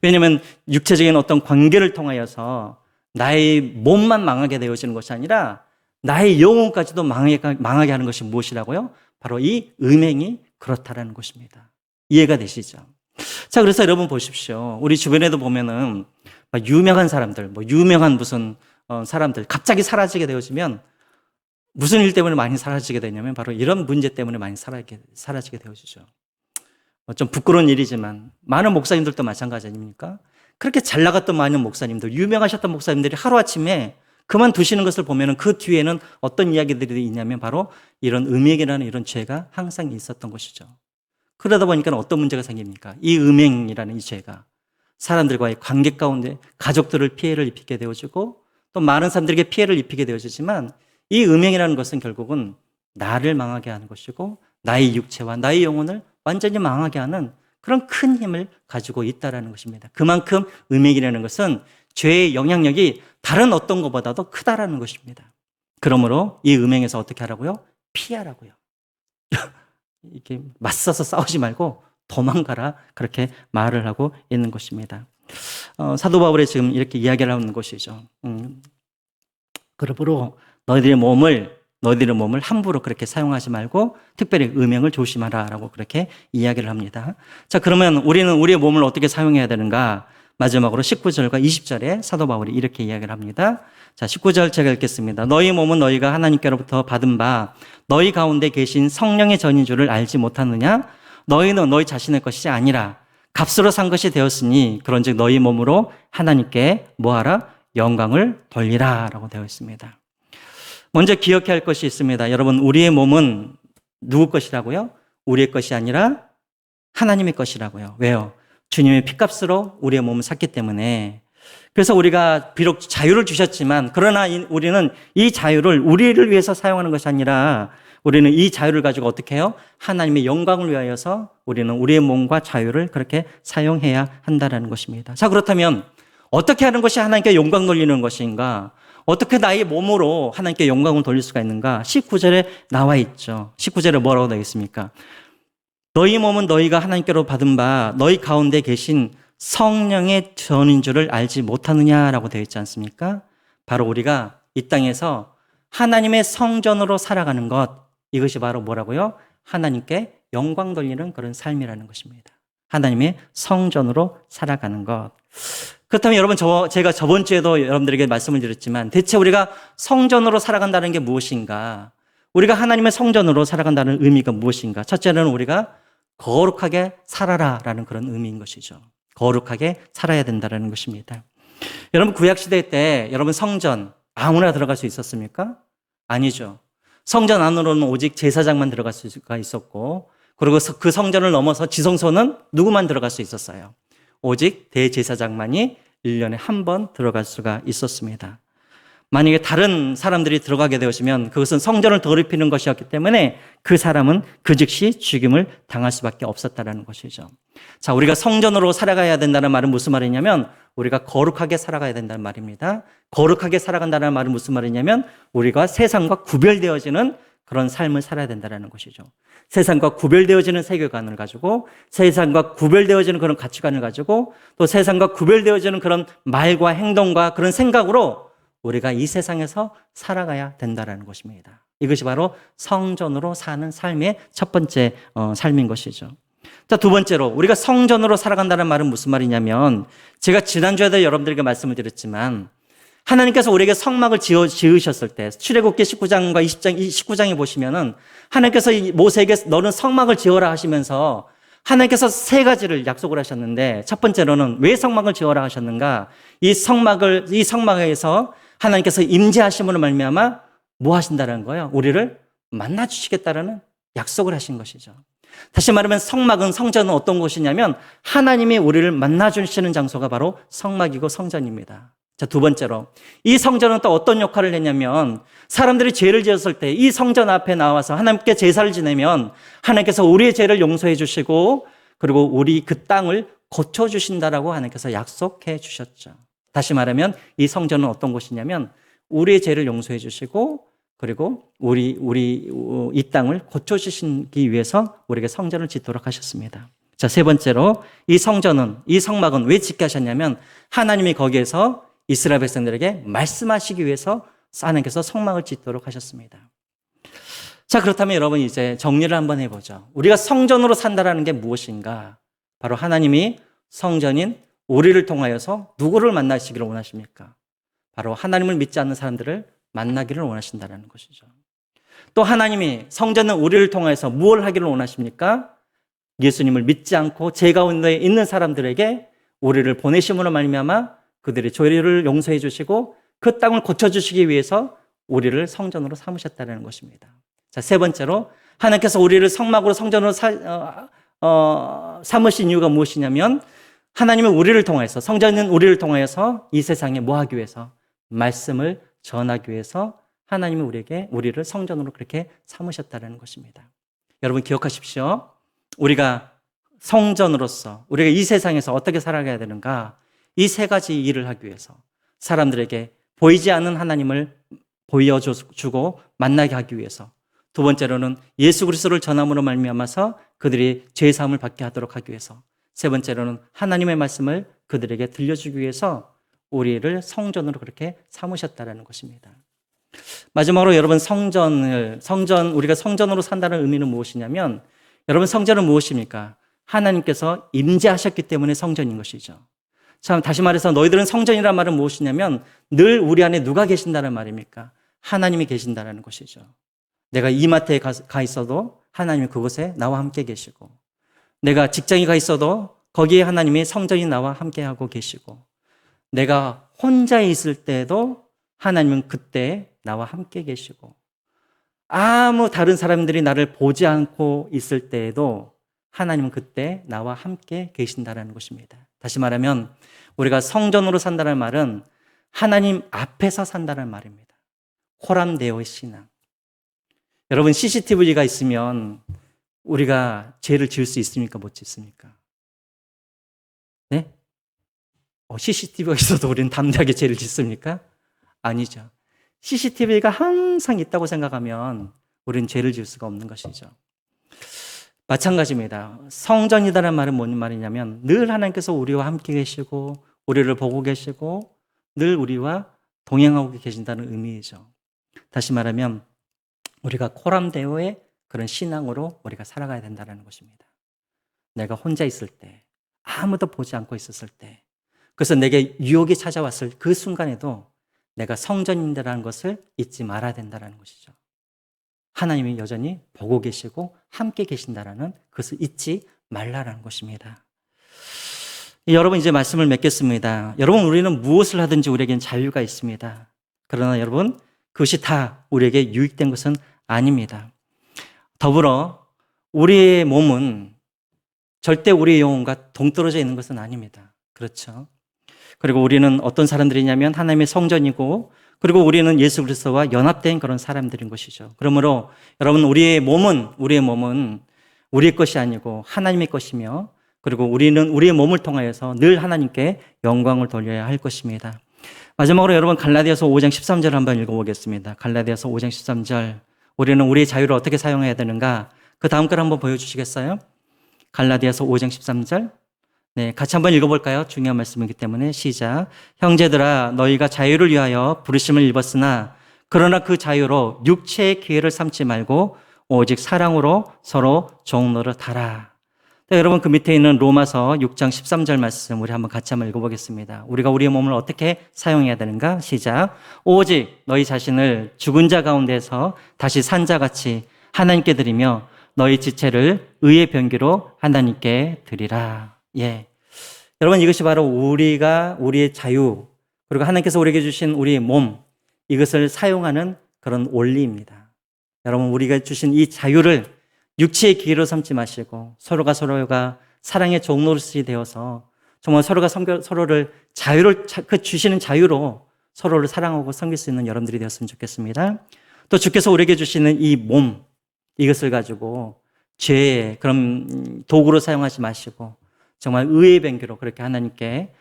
왜냐하면 육체적인 어떤 관계를 통하여서 나의 몸만 망하게 되어지는 것이 아니라 나의 영혼까지도 망하게 하는 것이 무엇이라고요? 바로 이 음행이 그렇다라는 것입니다. 이해가 되시죠? 자, 그래서 여러분 보십시오. 우리 주변에도 보면은 유명한 사람들, 유명한 무슨 사람들 갑자기 사라지게 되어지면 무슨 일 때문에 많이 사라지게 되냐면 바로 이런 문제 때문에 많이 사라지게 되어지죠. 좀 부끄러운 일이지만 많은 목사님들도 마찬가지 아닙니까? 그렇게 잘 나갔던 많은 목사님들, 유명하셨던 목사님들이 하루아침에 그만두시는 것을 보면 그 뒤에는 어떤 이야기들이 있냐면 바로 이런 음행이라는 이런 죄가 항상 있었던 것이죠. 그러다 보니까 어떤 문제가 생깁니까? 이 음행이라는 이 죄가 사람들과의 관계 가운데 가족들을 피해를 입히게 되어지고 또 많은 사람들에게 피해를 입히게 되어지지만 이 음행이라는 것은 결국은 나를 망하게 하는 것이고 나의 육체와 나의 영혼을 완전히 망하게 하는 그런 큰 힘을 가지고 있다는 것입니다. 그만큼 음행이라는 것은 죄의 영향력이 다른 어떤 것보다도 크다라는 것입니다. 그러므로 이 음행에서 어떻게 하라고요? 피하라고요. 이렇게 맞서서 싸우지 말고 도망가라, 그렇게 말을 하고 있는 것입니다. 사도 바울이 지금 이렇게 이야기를 하는 것이죠. 그러므로 너희들의 몸을 함부로 그렇게 사용하지 말고 특별히 음행을 조심하라라고 그렇게 이야기를 합니다. 자, 그러면 우리는 우리의 몸을 어떻게 사용해야 되는가? 마지막으로 19절과 20절에 사도 바울이 이렇게 이야기를 합니다. 자, 19절 제가 읽겠습니다. 너희 몸은 너희가 하나님께로부터 받은 바 너희 가운데 계신 성령의 전인 줄을 알지 못하느냐? 너희는 너희 자신의 것이 아니라 값으로 산 것이 되었으니 그런즉 너희 몸으로 하나님께 뭐하라? 영광을 돌리라 라고 되어 있습니다. 먼저 기억해야 할 것이 있습니다. 여러분, 우리의 몸은 누구 것이라고요? 우리의 것이 아니라 하나님의 것이라고요. 왜요? 주님의 피값으로 우리의 몸을 샀기 때문에. 그래서 우리가 비록 자유를 주셨지만 그러나 우리는 이 자유를 우리를 위해서 사용하는 것이 아니라 우리는 이 자유를 가지고 어떻게 해요? 하나님의 영광을 위하여서 우리는 우리의 몸과 자유를 그렇게 사용해야 한다는 것입니다. 자, 그렇다면 어떻게 하는 것이 하나님께 영광 돌리는 것인가? 어떻게 나의 몸으로 하나님께 영광을 돌릴 수가 있는가? 19절에 나와 있죠. 19절에 뭐라고 되어 있습니까? 너희 몸은 너희가 하나님께로 받은 바 너희 가운데 계신 성령의 전인 줄을 알지 못하느냐라고 되어 있지 않습니까? 바로 우리가 이 땅에서 하나님의 성전으로 살아가는 것, 이것이 바로 뭐라고요? 하나님께 영광 돌리는 그런 삶이라는 것입니다. 하나님의 성전으로 살아가는 것. 그렇다면 여러분, 제가 저번 주에도 여러분들에게 말씀을 드렸지만 대체 우리가 성전으로 살아간다는 게 무엇인가? 우리가 하나님의 성전으로 살아간다는 의미가 무엇인가? 첫째는 우리가 거룩하게 살아라라는 그런 의미인 것이죠. 거룩하게 살아야 된다는 것입니다. 여러분, 구약시대 때 여러분 성전 아무나 들어갈 수 있었습니까? 아니죠. 성전 안으로는 오직 제사장만 들어갈 수가 있었고, 그리고 그 성전을 넘어서 지성소는 누구만 들어갈 수 있었어요? 오직 대제사장만이 1년에 한 번 들어갈 수가 있었습니다. 만약에 다른 사람들이 들어가게 되었으면 그것은 성전을 더럽히는 것이었기 때문에 그 사람은 그 즉시 죽임을 당할 수밖에 없었다는 것이죠. 자, 우리가 성전으로 살아가야 된다는 말은 무슨 말이냐면 우리가 거룩하게 살아가야 된다는 말입니다. 거룩하게 살아간다는 말은 무슨 말이냐면 우리가 세상과 구별되어지는 그런 삶을 살아야 된다는 것이죠. 세상과 구별되어지는 세계관을 가지고 세상과 구별되어지는 그런 가치관을 가지고 또 세상과 구별되어지는 그런 말과 행동과 그런 생각으로 우리가 이 세상에서 살아가야 된다는 것입니다. 이것이 바로 성전으로 사는 삶의 첫 번째 삶인 것이죠. 자, 두 번째로 우리가 성전으로 살아간다는 말은 무슨 말이냐면 제가 지난주에도 여러분들에게 말씀을 드렸지만 하나님께서 우리에게 성막을 지으셨을 때 출애굽기 19장과 20장, 19장에 보시면은 하나님께서 모세에게 너는 성막을 지어라 하시면서 하나님께서 세 가지를 약속을 하셨는데 첫 번째로는 왜 성막을 지어라 하셨는가? 이 성막에서 하나님께서 임재하심으로 말미암아 뭐 하신다는 거예요? 우리를 만나 주시겠다라는 약속을 하신 것이죠. 다시 말하면 성막은, 성전은 어떤 곳이냐면 하나님이 우리를 만나 주시는 장소가 바로 성막이고 성전입니다. 자, 두 번째로 이 성전은 또 어떤 역할을 했냐면 사람들이 죄를 지었을 때 이 성전 앞에 나와서 하나님께 제사를 지내면 하나님께서 우리의 죄를 용서해 주시고 그리고 우리 그 땅을 고쳐주신다라고 하나님께서 약속해 주셨죠. 다시 말하면 이 성전은 어떤 곳이냐면 우리의 죄를 용서해 주시고 그리고 이 땅을 고쳐주시기 위해서 우리에게 성전을 짓도록 하셨습니다. 자, 세 번째로 이 성전은, 이 성막은 왜 짓게 하셨냐면 하나님이 거기에서 이스라엘 백성들에게 말씀하시기 위해서 하나님께서 성막을 짓도록 하셨습니다. 자, 그렇다면 여러분 이제 정리를 한번 해보죠. 우리가 성전으로 산다라는 게 무엇인가? 바로 하나님이 성전인 우리를 통하여서 누구를 만나시기를 원하십니까? 바로 하나님을 믿지 않는 사람들을 만나기를 원하신다는 것이죠. 또 하나님이 성전은 우리를 통해서 무엇을 하기를 원하십니까? 예수님을 믿지 않고 죄 가운데 있는 사람들에게 우리를 보내심으로 말미암아 그들의 죄를 용서해 주시고 그 땅을 고쳐주시기 위해서 우리를 성전으로 삼으셨다는 것입니다. 자, 세 번째로 하나님께서 우리를 성막으로 성전으로 삼으신 이유가 무엇이냐면 하나님은 우리를 통해서, 성전은 우리를 통해서 이 세상에 뭐 하기 위해서? 말씀을 전하기 위해서 하나님이 우리를 성전으로 그렇게 삼으셨다는 것입니다. 여러분 기억하십시오. 우리가 성전으로서 우리가 이 세상에서 어떻게 살아가야 되는가? 이 세 가지 일을 하기 위해서 사람들에게 보이지 않는 하나님을 보여주고 만나게 하기 위해서, 두 번째로는 예수 그리스도를 전함으로 말미암아서 그들이 죄 사함을 받게 하도록 하기 위해서, 세 번째로는 하나님의 말씀을 그들에게 들려주기 위해서 우리를 성전으로 그렇게 삼으셨다는 것입니다. 마지막으로 여러분 우리가 성전으로 산다는 의미는 무엇이냐면 여러분 성전은 무엇입니까? 하나님께서 임재하셨기 때문에 성전인 것이죠. 참 다시 말해서 너희들은 성전이란 말은 무엇이냐면 늘 우리 안에 누가 계신다는 말입니까? 하나님이 계신다는 것이죠. 내가 이마트에 가 있어도 하나님이 그곳에 나와 함께 계시고, 내가 직장에 가 있어도 거기에 하나님이 성전이 나와 함께하고 계시고, 내가 혼자 있을 때도 하나님은 그때 나와 함께 계시고, 아무 다른 사람들이 나를 보지 않고 있을 때에도 하나님은 그때 나와 함께 계신다는 것입니다. 다시 말하면 우리가 성전으로 산다는 말은 하나님 앞에서 산다는 말입니다. 코람데오의 신앙. 여러분 CCTV가 있으면 우리가 죄를 지을 수 있습니까? 못 짓습니까? 네? CCTV가 있어도 우리는 담대하게 죄를 짓습니까? 아니죠. CCTV가 항상 있다고 생각하면 우리는 죄를 지을 수가 없는 것이죠. 마찬가지입니다. 성전이다라는 말은 뭔 말이냐면 늘 하나님께서 우리와 함께 계시고 우리를 보고 계시고 늘 우리와 동행하고 계신다는 의미이죠. 다시 말하면 우리가 코람데오의 그런 신앙으로 우리가 살아가야 된다는 것입니다. 내가 혼자 있을 때, 아무도 보지 않고 있었을 때, 그래서 내게 유혹이 찾아왔을 그 순간에도 내가 성전인다라는 것을 잊지 말아야 된다는 것이죠. 하나님이 여전히 보고 계시고 함께 계신다라는 그것을 잊지 말라라는 것입니다. 여러분 이제 말씀을 맺겠습니다. 여러분 우리는 무엇을 하든지 우리에겐 자유가 있습니다. 그러나 여러분 그것이 다 우리에게 유익된 것은 아닙니다. 더불어 우리의 몸은 절대 우리의 영혼과 동떨어져 있는 것은 아닙니다. 그렇죠? 그리고 우리는 어떤 사람들이냐면 하나님의 성전이고 그리고 우리는 예수 그리스도와 연합된 그런 사람들인 것이죠. 그러므로 여러분 우리의 몸은 우리의 것이 아니고 하나님의 것이며 그리고 우리는 우리의 몸을 통하여서 늘 하나님께 영광을 돌려야 할 것입니다. 마지막으로 여러분 갈라디아서 5장 13절 한번 읽어보겠습니다. 갈라디아서 5장 13절. 우리는 우리의 자유를 어떻게 사용해야 되는가? 그 다음 걸 한번 보여주시겠어요? 갈라디아서 5장 13절. 네, 같이 한번 읽어볼까요? 중요한 말씀이기 때문에 시작. 형제들아 너희가 자유를 위하여 부르심을 입었으나 그러나 그 자유로 육체의 기회를 삼지 말고 오직 사랑으로 서로 종노릇하라. 네, 여러분 그 밑에 있는 로마서 6장 13절 말씀 우리 한번 같이 한번 읽어보겠습니다. 우리가 우리의 몸을 어떻게 사용해야 되는가? 시작. 오직 너희 자신을 죽은 자 가운데서 다시 산 자같이 하나님께 드리며 너희 지체를 의의 변기로 하나님께 드리라. 예. 여러분 이것이 바로 우리의 자유 그리고 하나님께서 우리에게 주신 우리의 몸 이것을 사용하는 그런 원리입니다. 여러분, 우리가 주신 이 자유를 육체의 기회로 삼지 마시고 서로가 사랑의 종로릇이 되어서 정말 서로를 그 주시는 자유로 서로를 사랑하고 섬길 수 있는 여러분들이 되었으면 좋겠습니다. 또 주께서 우리에게 주시는 이 몸, 이것을 가지고 죄의 그런 도구로 사용하지 마시고 정말 의의 변기로 그렇게 하나님께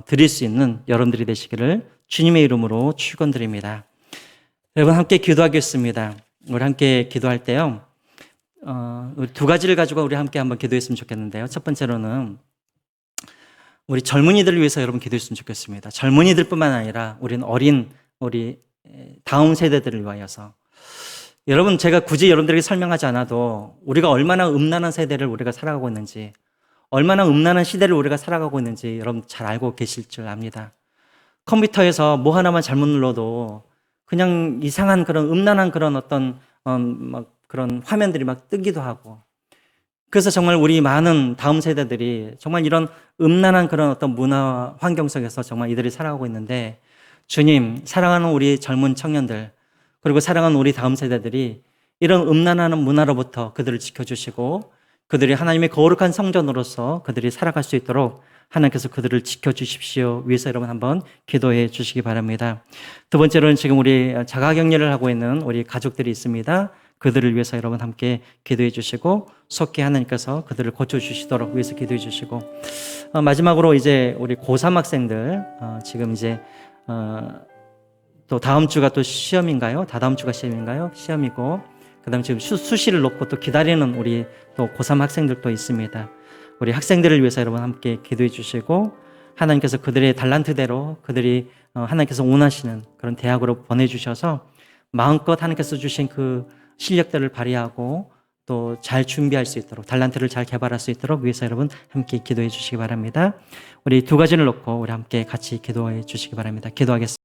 드릴 수 있는 여러분들이 되시기를 주님의 이름으로 축원드립니다. 여러분, 함께 기도하겠습니다. 우리 함께 기도할 때요, 두 가지를 가지고 우리 함께 한번 기도했으면 좋겠는데요. 첫 번째로는 우리 젊은이들을 위해서 여러분 기도했으면 좋겠습니다. 젊은이들뿐만 아니라 우리 다음 세대들을 위하여서. 여러분, 제가 굳이 여러분들에게 설명하지 않아도 우리가 얼마나 음란한 세대를 우리가 살아가고 있는지, 얼마나 음란한 시대를 우리가 살아가고 있는지 여러분 잘 알고 계실 줄 압니다. 컴퓨터에서 뭐 하나만 잘못 눌러도 그냥 이상한 그런 음란한 그런 어떤 막 그런 화면들이 막 뜨기도 하고, 그래서 정말 우리 많은 다음 세대들이 정말 이런 음란한 그런 어떤 문화 환경 속에서 정말 이들이 살아가고 있는데, 주님, 사랑하는 우리 젊은 청년들, 그리고 사랑하는 우리 다음 세대들이 이런 음란한 문화로부터 그들을 지켜주시고 그들이 하나님의 거룩한 성전으로서 그들이 살아갈 수 있도록 하나님께서 그들을 지켜주십시오. 위해서 여러분 한번 기도해 주시기 바랍니다. 두 번째로는 지금 우리 자가격리를 하고 있는 우리 가족들이 있습니다. 그들을 위해서 여러분 함께 기도해 주시고 속히 하나님께서 그들을 고쳐주시도록 위해서 기도해 주시고, 마지막으로 이제 우리 고3 학생들, 지금 이제 또 다음 주가 또 시험인가요? 다다음 주가 시험인가요? 시험이고, 그 다음 지금 수시를 놓고 또 기다리는 우리 또 고3 학생들도 있습니다. 우리 학생들을 위해서 여러분 함께 기도해 주시고, 하나님께서 그들의 달란트대로 그들이 하나님께서 원하시는 그런 대학으로 보내주셔서 마음껏 하나님께서 주신 그 실력들을 발휘하고 또 잘 준비할 수 있도록, 달란트를 잘 개발할 수 있도록 위해서 여러분 함께 기도해 주시기 바랍니다. 우리 두 가지를 놓고 우리 함께 같이 기도해 주시기 바랍니다. 기도하겠습니다.